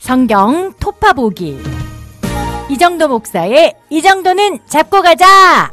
성경 토파보기 이정도 목사의 이 정도는 잡고 가자.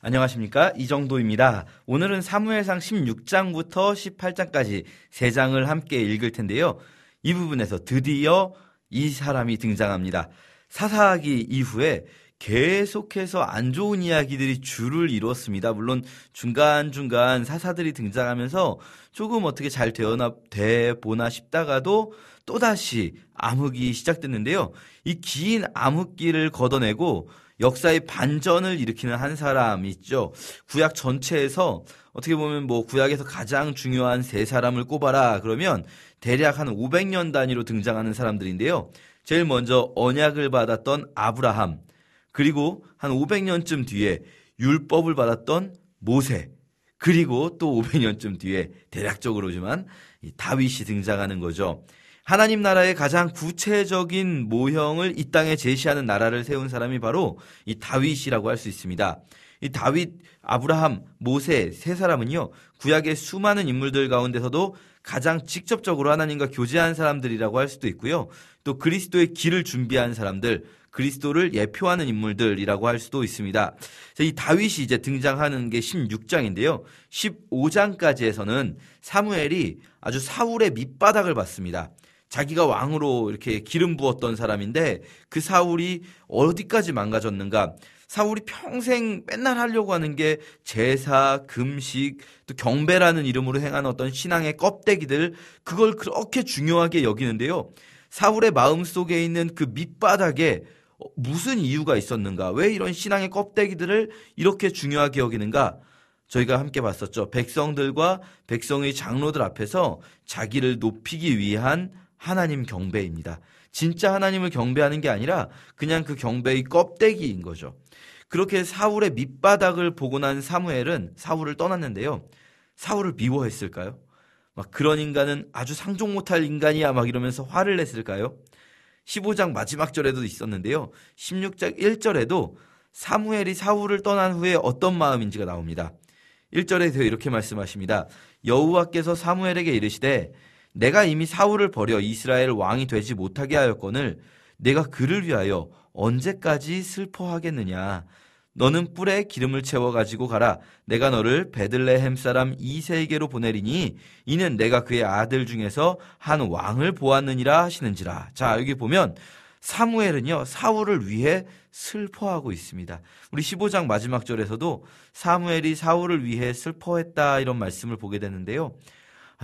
안녕하십니까, 이정도입니다. 오늘은 사무엘상 16장부터 18장까지 3장을 함께 읽을 텐데요. 이 부분에서 드디어 이 사람이 등장합니다. 사사기 이후에 계속해서 안 좋은 이야기들이 줄을 이뤘습니다. 물론 중간중간 사사들이 등장하면서 조금 어떻게 잘 되보나 싶다가도 또다시 암흑이 시작됐는데요. 이 긴 암흑기를 걷어내고 역사의 반전을 일으키는 한 사람이 있죠. 구약 전체에서 어떻게 보면 구약에서 가장 중요한 3사람을 꼽아라 그러면 대략 한 500년 단위로 등장하는 사람들인데요. 제일 먼저 언약을 받았던 아브라함, 그리고 한 500년쯤 뒤에 율법을 받았던 모세, 그리고 또 500년쯤 뒤에 대략적으로지만 다윗이 등장하는 거죠. 하나님 나라의 가장 구체적인 모형을 이 땅에 제시하는 나라를 세운 사람이 바로 이 다윗이라고 할 수 있습니다. 이 다윗, 아브라함, 모세 3사람은요, 구약의 수많은 인물들 가운데서도 가장 직접적으로 하나님과 교제한 사람들이라고 할 수도 있고요. 또 그리스도의 길을 준비한 사람들, 그리스도를 예표하는 인물들이라고 할 수도 있습니다. 이 다윗이 이제 등장하는 게 16장인데요. 15장까지에서는 사무엘이 아주 사울의 밑바닥을 받습니다. 자기가 왕으로 이렇게 기름 부었던 사람인데 그 사울이 어디까지 망가졌는가? 사울이 평생 맨날 하려고 하는 게 제사, 금식, 또 경배라는 이름으로 행하는 어떤 신앙의 껍데기들, 그걸 그렇게 중요하게 여기는데요. 사울의 마음속에 있는 그 밑바닥에 무슨 이유가 있었는가? 왜 이런 신앙의 껍데기들을 이렇게 중요하게 여기는가? 저희가 함께 봤었죠. 백성들과 백성의 장로들 앞에서 자기를 높이기 위한 하나님 경배입니다. 진짜 하나님을 경배하는 게 아니라 그냥 그 경배의 껍데기인 거죠. 그렇게 사울의 밑바닥을 보고 난 사무엘은 사울을 떠났는데요. 사울을 미워했을까요? 그런 인간은 아주 상종 못할 인간이야 이러면서 화를 냈을까요? 15장 마지막 절에도 있었는데요. 16장 1절에도 사무엘이 사울을 떠난 후에 어떤 마음인지가 나옵니다. 1절에서 이렇게 말씀하십니다. 여호와께서 사무엘에게 이르시되 내가 이미 사울을 버려 이스라엘 왕이 되지 못하게 하였거늘 내가 그를 위하여 언제까지 슬퍼하겠느냐. 너는 뿔에 기름을 채워 가지고 가라. 내가 너를 베들레헴 사람 이새에게로 보내리니 이는 내가 그의 아들 중에서 한 왕을 보았느니라 하시는지라. 자, 여기 보면 사무엘은요, 사울을 위해 슬퍼하고 있습니다. 우리 15장 마지막 절에서도 사무엘이 사울을 위해 슬퍼했다 이런 말씀을 보게 되는데요.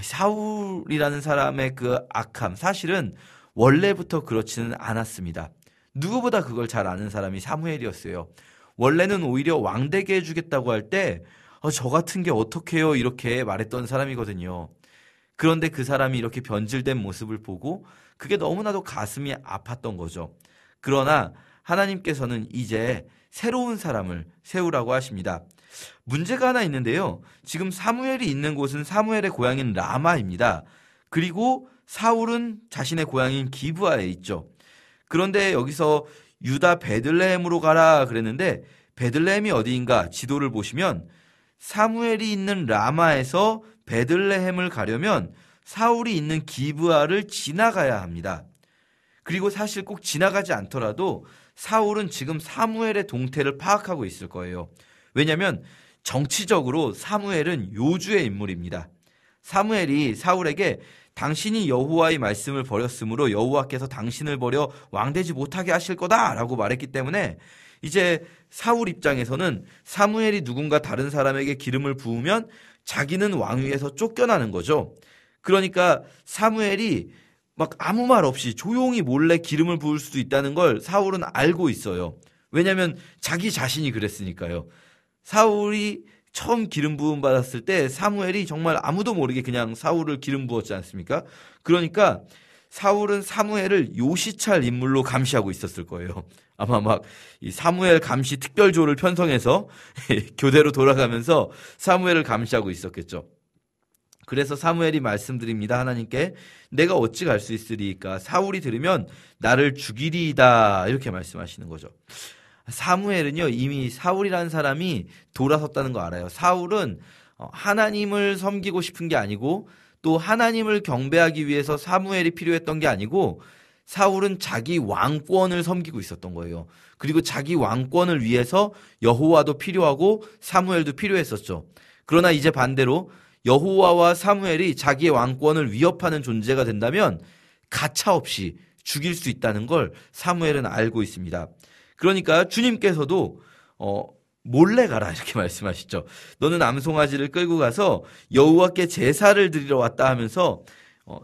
사울이라는 사람의 그 악함, 사실은 원래부터 그렇지는 않았습니다. 누구보다 그걸 잘 아는 사람이 사무엘이었어요. 원래는 오히려 왕되게 해주겠다고 할 때 저 같은 게 어떡해요 이렇게 말했던 사람이거든요. 그런데 그 사람이 이렇게 변질된 모습을 보고 그게 너무나도 가슴이 아팠던 거죠. 그러나 하나님께서는 이제 새로운 사람을 세우라고 하십니다. 문제가 하나 있는데요. 지금 사무엘이 있는 곳은 사무엘의 고향인 라마입니다. 그리고 사울은 자신의 고향인 기브아에 있죠. 그런데 여기서 유다 베들레헴으로 가라 그랬는데 베들레헴이 어디인가 지도를 보시면 사무엘이 있는 라마에서 베들레헴을 가려면 사울이 있는 기브아를 지나가야 합니다. 그리고 사실 꼭 지나가지 않더라도 사울은 지금 사무엘의 동태를 파악하고 있을 거예요. 왜냐하면 정치적으로 사무엘은 요주의 인물입니다. 사무엘이 사울에게 당신이 여호와의 말씀을 버렸으므로 여호와께서 당신을 버려 왕되지 못하게 하실 거다라고 말했기 때문에 이제 사울 입장에서는 사무엘이 누군가 다른 사람에게 기름을 부으면 자기는 왕위에서 쫓겨나는 거죠. 그러니까 사무엘이 아무 말 없이 조용히 몰래 기름을 부을 수도 있다는 걸 사울은 알고 있어요. 왜냐하면 자기 자신이 그랬으니까요. 사울이 처음 기름 부음 받았을 때 사무엘이 정말 아무도 모르게 그냥 사울을 기름 부었지 않습니까? 그러니까 사울은 사무엘을 요시찰 인물로 감시하고 있었을 거예요. 아마 이 사무엘 감시 특별조를 편성해서 교대로 돌아가면서 사무엘을 감시하고 있었겠죠. 그래서 사무엘이 말씀드립니다. 하나님께 내가 어찌 갈 수 있으리까? 사울이 들으면 나를 죽이리이다. 이렇게 말씀하시는 거죠. 사무엘은요, 이미 사울이라는 사람이 돌아섰다는 거 알아요. 사울은 하나님을 섬기고 싶은 게 아니고 또 하나님을 경배하기 위해서 사무엘이 필요했던 게 아니고 사울은 자기 왕권을 섬기고 있었던 거예요. 그리고 자기 왕권을 위해서 여호와도 필요하고 사무엘도 필요했었죠. 그러나 이제 반대로 여호와와 사무엘이 자기의 왕권을 위협하는 존재가 된다면 가차없이 죽일 수 있다는 걸 사무엘은 알고 있습니다. 그러니까 주님께서도 몰래 가라 이렇게 말씀하시죠. 너는 암송아지를 끌고 가서 여호와께 제사를 드리러 왔다 하면서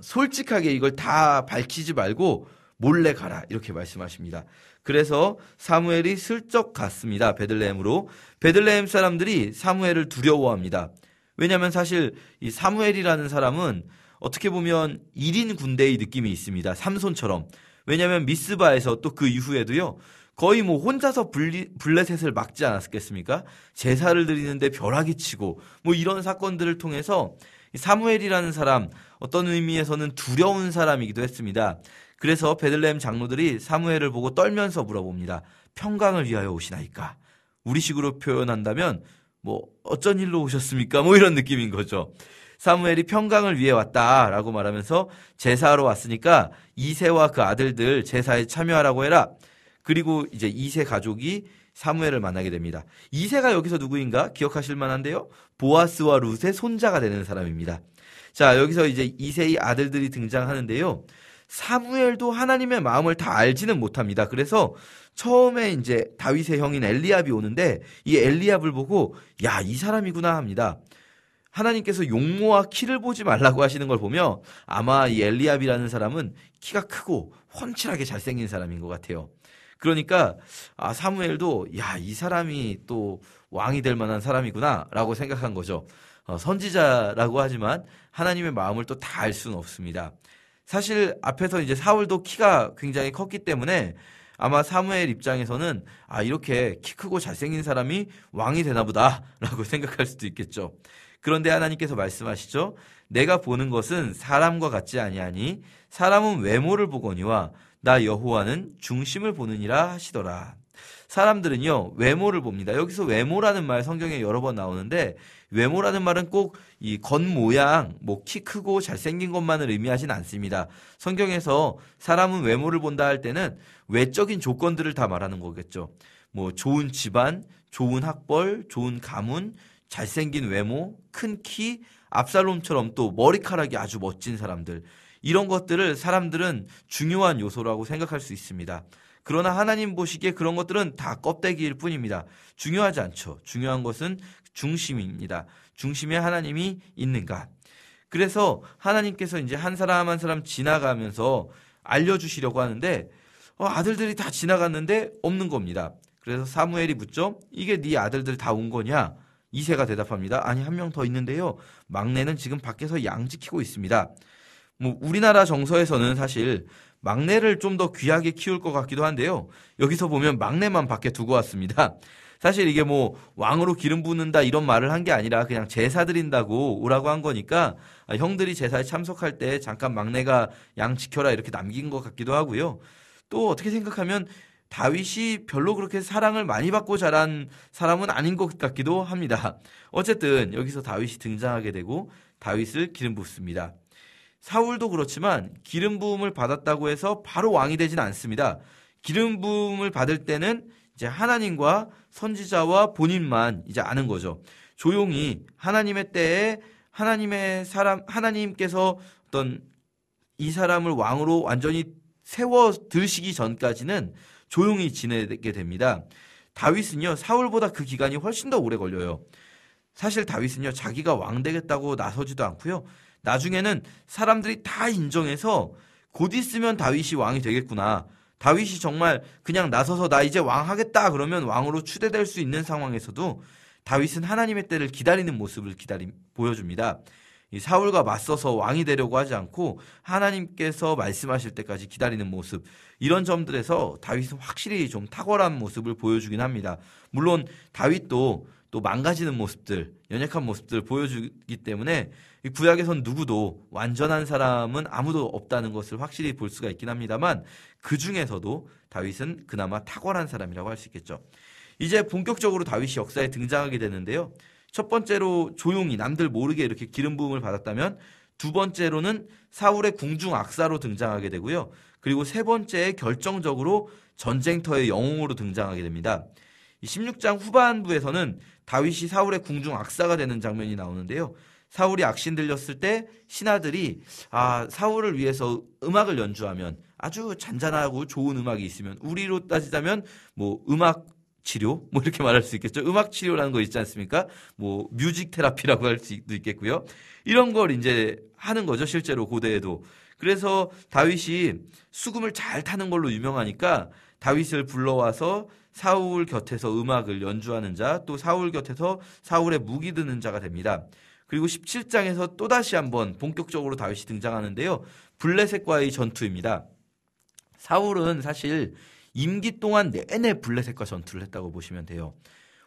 솔직하게 이걸 다 밝히지 말고 몰래 가라 이렇게 말씀하십니다. 그래서 사무엘이 슬쩍 갔습니다. 베들레헴으로. 베들레헴 사람들이 사무엘을 두려워합니다. 왜냐하면 사실 이 사무엘이라는 사람은 어떻게 보면 1인 군대의 느낌이 있습니다. 삼손처럼. 왜냐하면 미스바에서 또 그 이후에도요. 거의 뭐 혼자서 블레셋을 막지 않았겠습니까? 제사를 드리는데 벼락이 치고 뭐 이런 사건들을 통해서 사무엘이라는 사람 어떤 의미에서는 두려운 사람이기도 했습니다. 그래서 베들레헴 장로들이 사무엘을 보고 떨면서 물어봅니다. 평강을 위하여 오시나이까? 우리식으로 표현한다면 뭐 어쩐 일로 오셨습니까? 뭐 이런 느낌인 거죠. 사무엘이 평강을 위해 왔다라고 말하면서 제사하러 왔으니까 이새와 그 아들들 제사에 참여하라고 해라. 그리고 이제 이새 가족이 사무엘을 만나게 됩니다. 이새가 여기서 누구인가 기억하실 만한데요. 보아스와 룻의 손자가 되는 사람입니다. 자, 여기서 이제 이새의 아들들이 등장하는데요. 사무엘도 하나님의 마음을 다 알지는 못합니다. 그래서 처음에 이제 다윗의 형인 엘리압이 오는데 이 엘리압을 보고 야, 이 사람이구나 합니다. 하나님께서 용모와 키를 보지 말라고 하시는 걸 보면 아마 이 엘리압이라는 사람은 키가 크고 훤칠하게 잘생긴 사람인 것 같아요. 그러니까 사무엘도 야, 이 사람이 또 왕이 될 만한 사람이구나 라고 생각한 거죠. 선지자라고 하지만 하나님의 마음을 또 다 알 수는 없습니다. 사실 앞에서 이제 사울도 키가 굉장히 컸기 때문에 아마 사무엘 입장에서는 이렇게 키 크고 잘생긴 사람이 왕이 되나 보다 라고 생각할 수도 있겠죠. 그런데 하나님께서 말씀하시죠. 내가 보는 것은 사람과 같지 아니하니 사람은 외모를 보거니와 나 여호와는 중심을 보느니라 하시더라. 사람들은요, 외모를 봅니다. 여기서 외모라는 말 성경에 여러 번 나오는데 외모라는 말은 꼭 이 겉모양, 뭐 키 크고 잘생긴 것만을 의미하진 않습니다. 성경에서 사람은 외모를 본다 할 때는 외적인 조건들을 다 말하는 거겠죠. 뭐 좋은 집안, 좋은 학벌, 좋은 가문, 잘생긴 외모, 큰 키, 압살롬처럼 또 머리카락이 아주 멋진 사람들. 이런 것들을 사람들은 중요한 요소라고 생각할 수 있습니다. 그러나 하나님 보시기에 그런 것들은 다 껍데기일 뿐입니다. 중요하지 않죠. 중요한 것은 중심입니다. 중심에 하나님이 있는가. 그래서 하나님께서 이제 한 사람 한 사람 지나가면서 알려주시려고 하는데 아들들이 다 지나갔는데 없는 겁니다. 그래서 사무엘이 묻죠. 이게 네 아들들 다 온 거냐? 이새가 대답합니다. 아니, 한 명 더 있는데요. 막내는 지금 밖에서 양 지키고 있습니다. 뭐 우리나라 정서에서는 사실 막내를 좀 더 귀하게 키울 것 같기도 한데요. 여기서 보면 막내만 밖에 두고 왔습니다. 사실 이게 뭐 왕으로 기름 붓는다 이런 말을 한 게 아니라 그냥 제사 드린다고 오라고 한 거니까 형들이 제사에 참석할 때 잠깐 막내가 양 지켜라 이렇게 남긴 것 같기도 하고요. 또 어떻게 생각하면 다윗이 별로 그렇게 사랑을 많이 받고 자란 사람은 아닌 것 같기도 합니다. 어쨌든 여기서 다윗이 등장하게 되고 다윗을 기름 붓습니다. 사울도 그렇지만 기름 부음을 받았다고 해서 바로 왕이 되진 않습니다. 기름 부음을 받을 때는 이제 하나님과 선지자와 본인만 이제 아는 거죠. 조용히 하나님의 때에 하나님께서 어떤 이 사람을 왕으로 완전히 세워 드시기 전까지는 조용히 지내게 됩니다. 다윗은요, 사울보다 그 기간이 훨씬 더 오래 걸려요. 사실 다윗은요, 자기가 왕 되겠다고 나서지도 않고요. 나중에는 사람들이 다 인정해서 곧 있으면 다윗이 왕이 되겠구나. 다윗이 정말 그냥 나서서 나 이제 왕 하겠다 그러면 왕으로 추대될 수 있는 상황에서도 다윗은 하나님의 때를 기다리는 모습을 보여줍니다. 이 사울과 맞서서 왕이 되려고 하지 않고 하나님께서 말씀하실 때까지 기다리는 모습, 이런 점들에서 다윗은 확실히 좀 탁월한 모습을 보여주긴 합니다. 물론 다윗도 또 망가지는 모습들, 연약한 모습들을 보여주기 때문에 이 구약에선 누구도 완전한 사람은 아무도 없다는 것을 확실히 볼 수가 있긴 합니다만 그 중에서도 다윗은 그나마 탁월한 사람이라고 할 수 있겠죠. 이제 본격적으로 다윗이 역사에 등장하게 되는데요. 첫 번째로 조용히 남들 모르게 이렇게 기름 부음을 받았다면 두 번째로는 사울의 궁중 악사로 등장하게 되고요. 그리고 세 번째에 결정적으로 전쟁터의 영웅으로 등장하게 됩니다. 16장 후반부에서는 다윗이 사울의 궁중 악사가 되는 장면이 나오는데요. 사울이 악신 들렸을 때 신하들이 사울을 위해서 음악을 연주하면 아주 잔잔하고 좋은 음악이 있으면 우리로 따지자면 뭐 음악 치료 뭐 이렇게 말할 수 있겠죠. 음악 치료라는 거 있지 않습니까? 뭐 뮤직 테라피라고 할 수도 있겠고요. 이런 걸 이제 하는 거죠. 실제로 고대에도. 그래서 다윗이 수금을 잘 타는 걸로 유명하니까 다윗을 불러와서 사울 곁에서 음악을 연주하는 자, 또 사울 곁에서 사울의 무기 드는 자가 됩니다. 그리고 17장에서 또다시 한번 본격적으로 다윗이 등장하는데요. 블레셋과의 전투입니다. 사울은 사실 임기 동안 내내 블레셋과 전투를 했다고 보시면 돼요.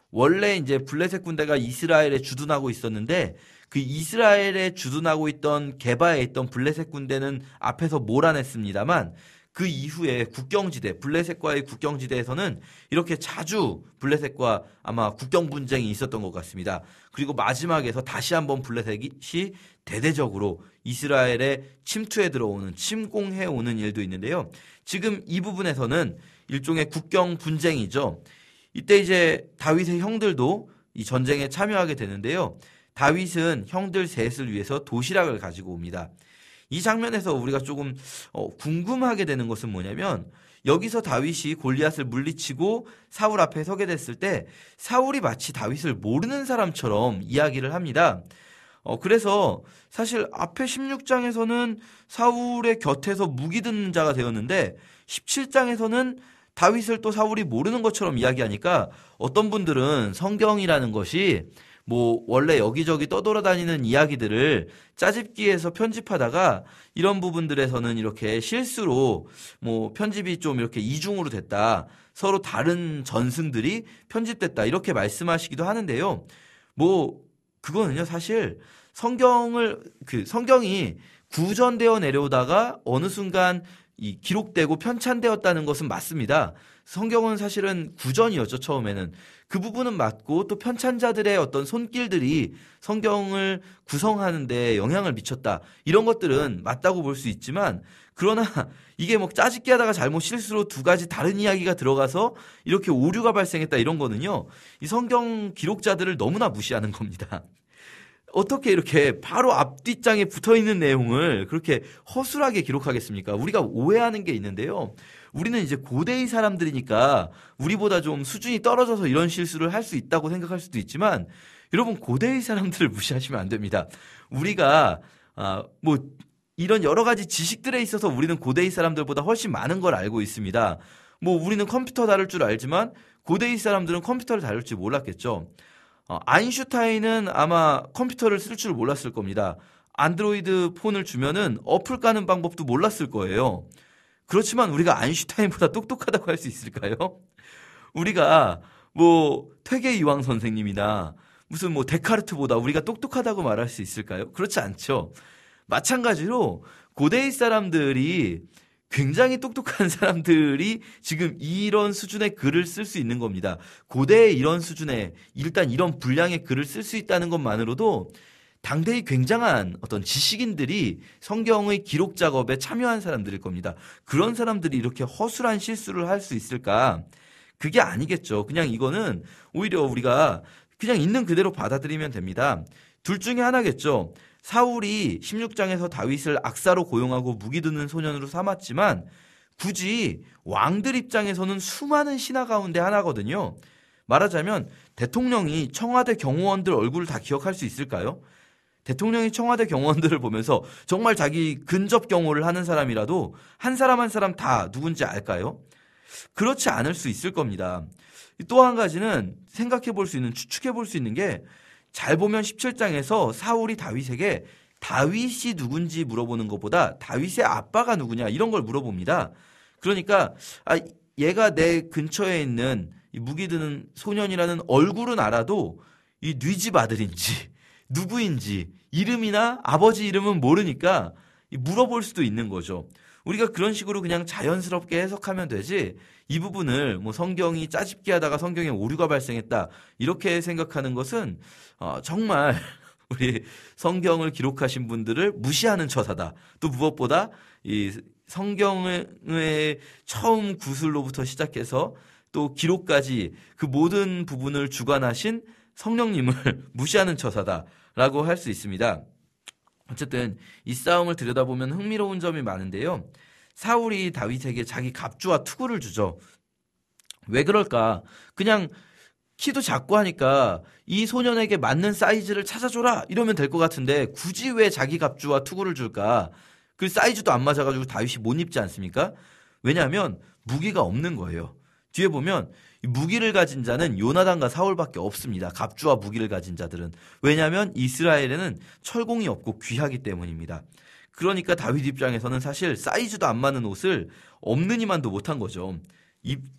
원래 이제 블레셋 군대가 이스라엘에 주둔하고 있었는데 그 이스라엘에 주둔하고 있던 게바에 있던 블레셋 군대는 앞에서 몰아냈습니다만 그 이후에 국경지대, 블레셋과의 국경지대에서는 이렇게 자주 블레셋과 아마 국경 분쟁이 있었던 것 같습니다. 그리고 마지막에서 다시 한번 블레셋이 대대적으로 이스라엘에 침투해 들어오는, 침공해 오는 일도 있는데요. 지금 이 부분에서는 일종의 국경 분쟁이죠. 이때 이제 다윗의 형들도 이 전쟁에 참여하게 되는데요. 다윗은 형들 셋을 위해서 도시락을 가지고 옵니다. 이 장면에서 우리가 조금 궁금하게 되는 것은 뭐냐면 여기서 다윗이 골리앗을 물리치고 사울 앞에 서게 됐을 때 사울이 마치 다윗을 모르는 사람처럼 이야기를 합니다. 그래서 사실 앞에 16장에서는 사울의 곁에서 무기 듣는 자가 되었는데 17장에서는 다윗을 또 사울이 모르는 것처럼 이야기하니까 어떤 분들은 성경이라는 것이 뭐 원래 여기저기 떠돌아다니는 이야기들을 짜집기해서 편집하다가 이런 부분들에서는 이렇게 실수로 뭐 편집이 좀 이렇게 이중으로 됐다. 서로 다른 전승들이 편집됐다. 이렇게 말씀하시기도 하는데요. 뭐 그거는요. 사실 성경이 구전되어 내려오다가 어느 순간 이 기록되고 편찬되었다는 것은 맞습니다. 성경은 사실은 구전이었죠, 처음에는. 그 부분은 맞고 또 편찬자들의 어떤 손길들이 성경을 구성하는 데 영향을 미쳤다. 이런 것들은 맞다고 볼 수 있지만 그러나 이게 뭐 짜집기 하다가 잘못 실수로 두 가지 다른 이야기가 들어가서 이렇게 오류가 발생했다 이런 거는요. 이 성경 기록자들을 너무나 무시하는 겁니다. 어떻게 이렇게 바로 앞뒷장에 붙어있는 내용을 그렇게 허술하게 기록하겠습니까? 우리가 오해하는 게 있는데요. 우리는 이제 고대의 사람들이니까 우리보다 좀 수준이 떨어져서 이런 실수를 할 수 있다고 생각할 수도 있지만 여러분 고대의 사람들을 무시하시면 안 됩니다. 우리가 뭐 이런 여러 가지 지식들에 있어서 우리는 고대의 사람들보다 훨씬 많은 걸 알고 있습니다. 뭐 우리는 컴퓨터 다룰 줄 알지만 고대의 사람들은 컴퓨터를 다룰 줄 몰랐겠죠. 아인슈타인은 아마 컴퓨터를 쓸 줄 몰랐을 겁니다. 안드로이드 폰을 주면은 어플 까는 방법도 몰랐을 거예요. 그렇지만 우리가 아인슈타인보다 똑똑하다고 할 수 있을까요? 우리가 뭐 퇴계이황 선생님이나 무슨 뭐 데카르트보다 우리가 똑똑하다고 말할 수 있을까요? 그렇지 않죠. 마찬가지로 고대의 사람들이 굉장히 똑똑한 사람들이 지금 이런 수준의 글을 쓸 수 있는 겁니다. 고대의 이런 수준의 일단 이런 분량의 글을 쓸 수 있다는 것만으로도 당대의 굉장한 어떤 지식인들이 성경의 기록 작업에 참여한 사람들일 겁니다. 그런 사람들이 이렇게 허술한 실수를 할 수 있을까? 그게 아니겠죠. 그냥 이거는 오히려 우리가 그냥 있는 그대로 받아들이면 됩니다. 둘 중에 하나겠죠. 사울이 16장에서 다윗을 악사로 고용하고 무기 드는 소년으로 삼았지만 굳이 왕들 입장에서는 수많은 신하 가운데 하나거든요. 말하자면 대통령이 청와대 경호원들 얼굴을 다 기억할 수 있을까요? 대통령이 청와대 경호원들을 보면서 정말 자기 근접 경호를 하는 사람이라도 한 사람 한 사람 다 누군지 알까요? 그렇지 않을 수 있을 겁니다. 또 한 가지는 생각해 볼 수 있는, 추측해 볼 수 있는 게 잘 보면 17장에서 사울이 다윗에게 다윗이 누군지 물어보는 것보다 다윗의 아빠가 누구냐 이런 걸 물어봅니다. 그러니까 얘가 내 근처에 있는 이 무기 드는 소년이라는 얼굴은 알아도 이 네 집 아들인지 누구인지 이름이나 아버지 이름은 모르니까 물어볼 수도 있는 거죠. 우리가 그런 식으로 그냥 자연스럽게 해석하면 되지, 이 부분을 뭐 성경이 짜집기 하다가 성경에 오류가 발생했다 이렇게 생각하는 것은 정말 우리 성경을 기록하신 분들을 무시하는 처사다. 또 무엇보다 이 성경의 처음 구술로부터 시작해서 또 기록까지 그 모든 부분을 주관하신 성령님을 무시하는 처사다라고 할 수 있습니다. 어쨌든 이 싸움을 들여다보면 흥미로운 점이 많은데요. 사울이 다윗에게 자기 갑주와 투구를 주죠. 왜 그럴까? 그냥 키도 작고 하니까 이 소년에게 맞는 사이즈를 찾아줘라 이러면 될 것 같은데 굳이 왜 자기 갑주와 투구를 줄까? 그 사이즈도 안 맞아가지고 다윗이 못 입지 않습니까? 왜냐하면 무기가 없는 거예요. 뒤에 보면 무기를 가진 자는 요나단과 사울밖에 없습니다. 갑주와 무기를 가진 자들은. 왜냐하면 이스라엘에는 철공이 없고 귀하기 때문입니다. 그러니까 다윗 입장에서는 사실 사이즈도 안 맞는 옷을 없는 이만도 못한 거죠.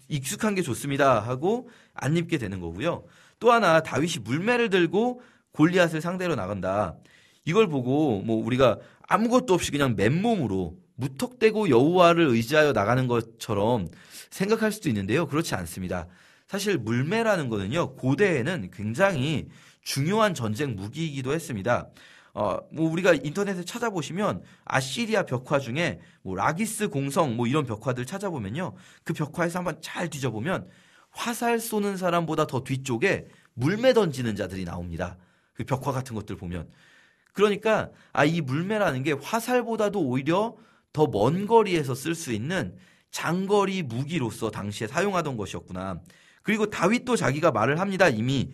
익숙한 게 좋습니다 하고 안 입게 되는 거고요. 또 하나, 다윗이 물매를 들고 골리앗을 상대로 나간다. 이걸 보고 뭐 우리가 아무것도 없이 그냥 맨몸으로 무턱대고 여호와를 의지하여 나가는 것처럼 생각할 수도 있는데요. 그렇지 않습니다. 사실 물매라는 거는요, 고대에는 굉장히 중요한 전쟁 무기이기도 했습니다. 뭐 우리가 인터넷에 찾아보시면 아시리아 벽화 중에 뭐 라기스 공성 뭐 이런 벽화들 찾아보면요, 그 벽화에서 한번 잘 뒤져보면 화살 쏘는 사람보다 더 뒤쪽에 물매 던지는 자들이 나옵니다. 그 벽화 같은 것들 보면. 그러니까 이 물매라는 게 화살보다도 오히려 더 먼 거리에서 쓸 수 있는 장거리 무기로서 당시에 사용하던 것이었구나. 그리고 다윗도 자기가 말을 합니다. 이미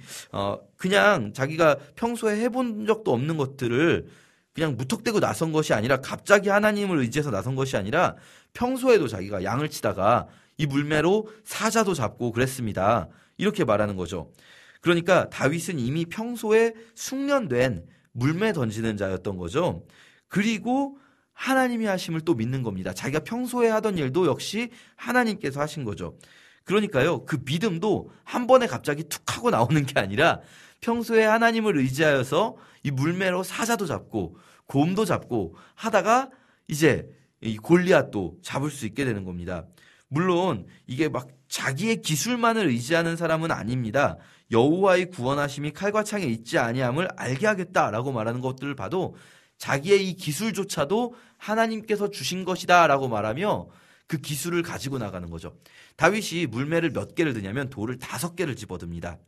그냥 자기가 평소에 해본 적도 없는 것들을 그냥 무턱대고 나선 것이 아니라, 갑자기 하나님을 의지해서 나선 것이 아니라 평소에도 자기가 양을 치다가 이 물매로 사자도 잡고 그랬습니다. 이렇게 말하는 거죠. 그러니까 다윗은 이미 평소에 숙련된 물매 던지는 자였던 거죠. 그리고 하나님이 하심을 또 믿는 겁니다. 자기가 평소에 하던 일도 역시 하나님께서 하신 거죠. 그러니까요, 그 믿음도 한 번에 갑자기 툭 하고 나오는 게 아니라 평소에 하나님을 의지하여서 이 물매로 사자도 잡고 곰도 잡고 하다가 이제 이 골리앗도 잡을 수 있게 되는 겁니다. 물론 이게 막 자기의 기술만을 의지하는 사람은 아닙니다. 여호와의 구원하심이 칼과 창에 있지 아니함을 알게 하겠다라고 말하는 것들을 봐도 자기의 이 기술조차도 하나님께서 주신 것이다 라고 말하며 그 기술을 가지고 나가는 거죠. 다윗이 물매를 몇 개를 드냐면 돌을 5개를 집어듭니다.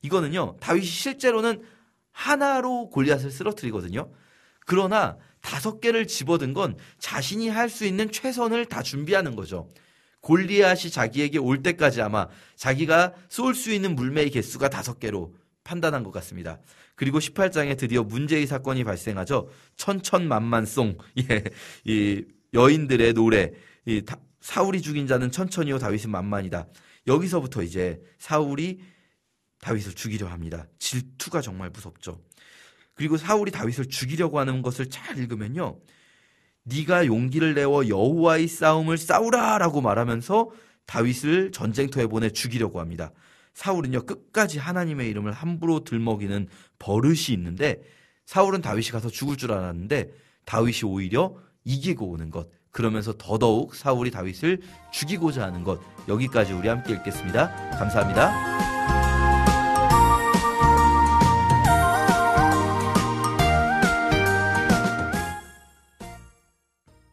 이거는요, 다윗이 실제로는 하나로 골리앗을 쓰러뜨리거든요. 그러나 5개를 집어든 건 자신이 할 수 있는 최선을 다 준비하는 거죠. 골리앗이 자기에게 올 때까지 아마 자기가 쏠 수 있는 물매의 개수가 5개로 판단한 것 같습니다. 그리고 18장에 드디어 문제의 사건이 발생하죠. 천천만만송, 이 여인들의 노래, 사울이 죽인 자는 천천히요 다윗은 만만이다. 여기서부터 이제 사울이 다윗을 죽이려 합니다. 질투가 정말 무섭죠. 그리고 사울이 다윗을 죽이려고 하는 것을 잘 읽으면요, 네가 용기를 내어 여호와의 싸움을 싸우라라고 말하면서 다윗을 전쟁터에 보내 죽이려고 합니다. 사울은요, 끝까지 하나님의 이름을 함부로 들먹이는 버릇이 있는데, 사울은 다윗이 가서 죽을 줄 알았는데 다윗이 오히려 이기고 오는 것, 그러면서 더더욱 사울이 다윗을 죽이고자 하는 것, 여기까지 우리 함께 읽겠습니다. 감사합니다.